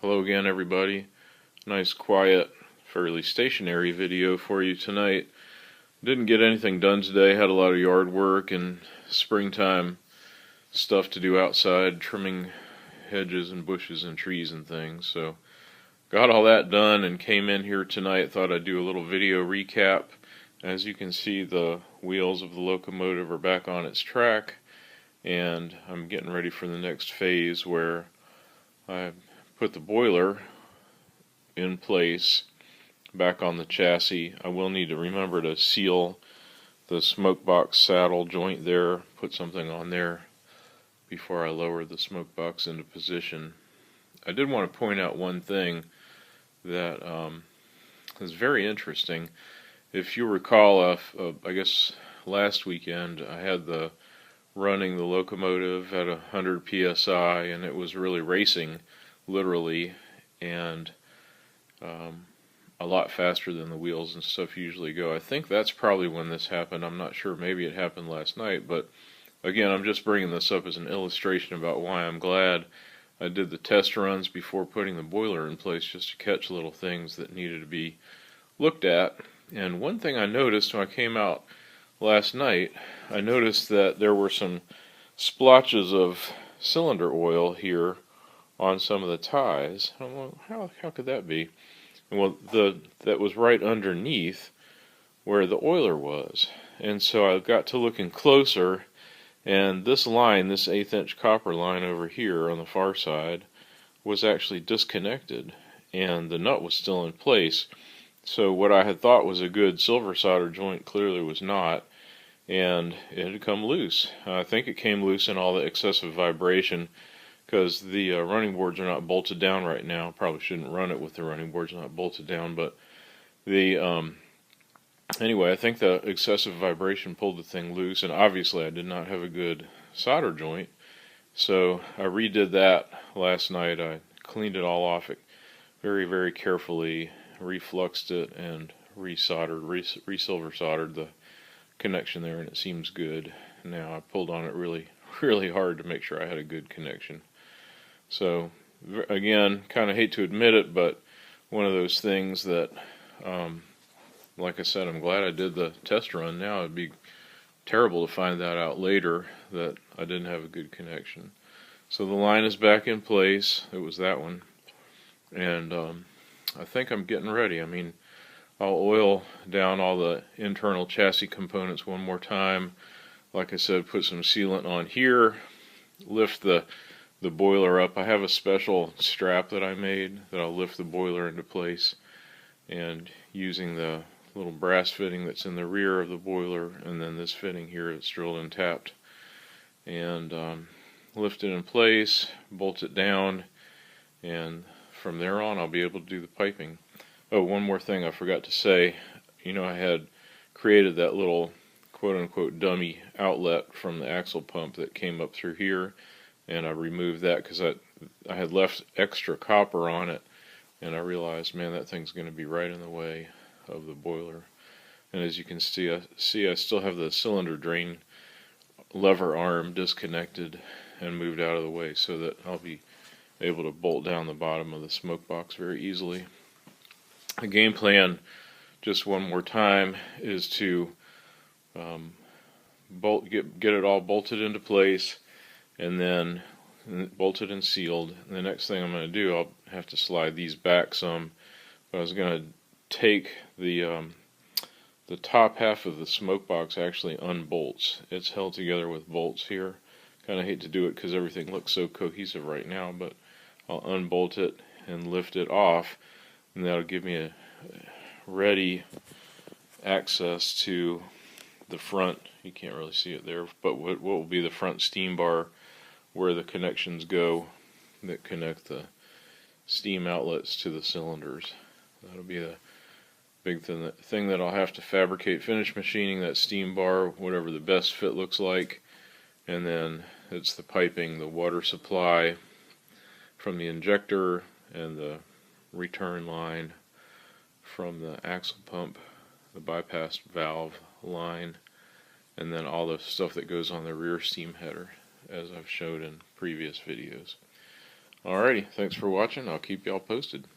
Hello again, everybody. Nice, quiet, fairly stationary video for you tonight. Didn't get anything done today. Had a lot of yard work and springtime stuff to do outside, trimming hedges and bushes and trees and things. So got all that done and came in here tonight. Thought I'd do a little video recap. As you can see, the wheels of the locomotive are back on its track, and I'm getting ready for the next phase where I put the boiler in place back on the chassis. I will need to remember to seal the smoke box saddle joint there, put something on there before I lower the smoke box into position. I did want to point out one thing that is very interesting. If you recall, I guess last weekend I had running the locomotive at 100 psi, and it was really racing, literally, and a lot faster than the wheels and stuff usually go. I think that's probably when this happened. I'm not sure. Maybe it happened last night, but again, I'm just bringing this up as an illustration about why I'm glad I did the test runs before putting the boiler in place, just to catch little things that needed to be looked at. And one thing I noticed when I came out last night, I noticed that there were some splotches of cylinder oil here on some of the ties. How could that be? Well, that was right underneath where the oiler was. And so I got to looking closer, and this line, this 1/8 inch copper line over here on the far side, was actually disconnected, and the nut was still in place. So what I had thought was a good silver solder joint clearly was not, and it had come loose. I think it came loose in all the excessive vibration, because the running boards are not bolted down right now. Probably shouldn't run it with the running boards not bolted down, but anyway, I think the excessive vibration pulled the thing loose, and obviously I did not have a good solder joint. So I redid that last night. I cleaned it all off very, very carefully, refluxed it, and re-silver soldered the connection there, and it seems good now. I pulled on it really, really hard to make sure I had a good connection. So again, kind of hate to admit it, but one of those things that, like I said, I'm glad I did the test run. Now it'd be terrible to find that out later, that I didn't have a good connection. So the line is back in place. It was that one, and I think I'm getting ready. I mean, I'll oil down all the internal chassis components one more time. Like I said, put some sealant on here, lift the boiler up. I have a special strap that I made that I'll lift the boiler into place, and using the little brass fitting that's in the rear of the boiler, and then this fitting here that's drilled and tapped, and lift it in place, bolt it down, and from there on I'll be able to do the piping. Oh, one more thing I forgot to say. You know, I had created that little quote-unquote dummy outlet from the axle pump that came up through here, and I removed that because I had left extra copper on it, and I realized, man, that thing's going to be right in the way of the boiler. And as you can see, I still have the cylinder drain lever arm disconnected and moved out of the way, so that I'll be able to bolt down the bottom of the smoke box very easily. The game plan, just one more time, is to get it all bolted into place, and then bolted and sealed. And the next thing I'm going to do, I'll have to slide these back some, but I was going to take the top half of the smoke box actually unbolts. It's held together with bolts here. Kind of hate to do it because everything looks so cohesive right now, but I'll unbolt it and lift it off, and that'll give me a ready access to the front. You can't really see it there, but what will be the front steam bar, where the connections go that connect the steam outlets to the cylinders. That'll be the big thing that I'll have to fabricate, finish machining that steam bar, whatever the best fit looks like, and then it's the piping, the water supply from the injector, and the return line from the axle pump, the bypass valve line, and then all the stuff that goes on the rear steam header, as I've showed in previous videos. Alrighty, thanks for watching. I'll keep y'all posted.